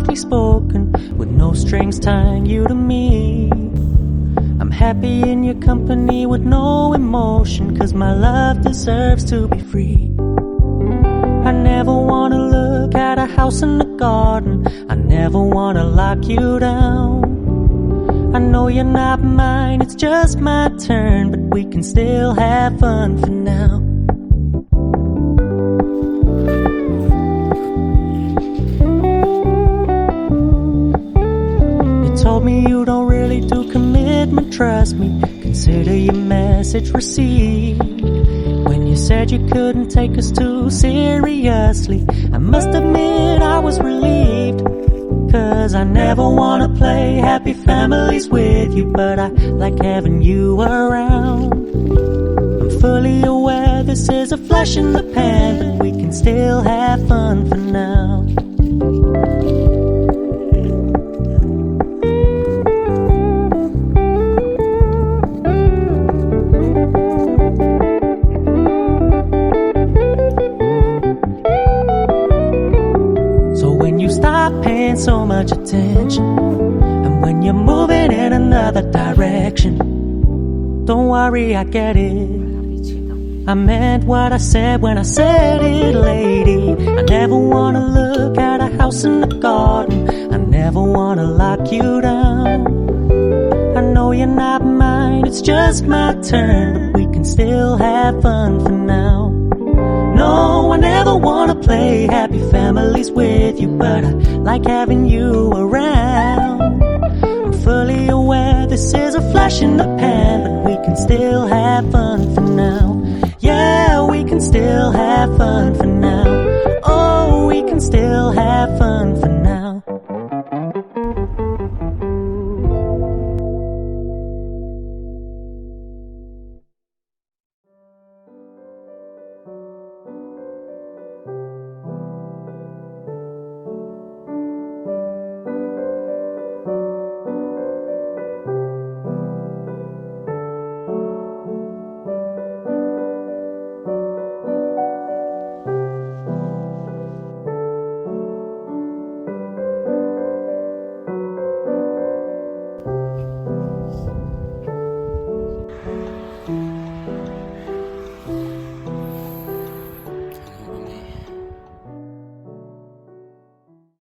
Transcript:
softly spoken, with no strings tying you to me. I'm happy in your company with no emotion, 'cause my love deserves to be free. I never wanna look at a house in the garden, I never wanna lock you down. I know you're not mine, it's just my turn, but we can still have fun for now. You told me you don't really do commitment, trust me, consider your message received. When you said you couldn't take us too seriously, I must admit I was relieved. 'Cause I never wanna play happy families with you, but I like having you around. I'm fully aware this is a flash in the pan, but we can still have fun for now. Stop paying so much attention, and when you're moving in another direction, don't worry, I get it. I meant what I said when I said it, lady. I never wanna look at a house in the garden, I never wanna lock you down. I know you're not mine, it's just my turn, but we can still have fun for now. No, I never wanna play happy families with you, but I like having you around. I'm fully aware this is a flash in the pan, but we can still have fun for now. Yeah, we can still have fun for now.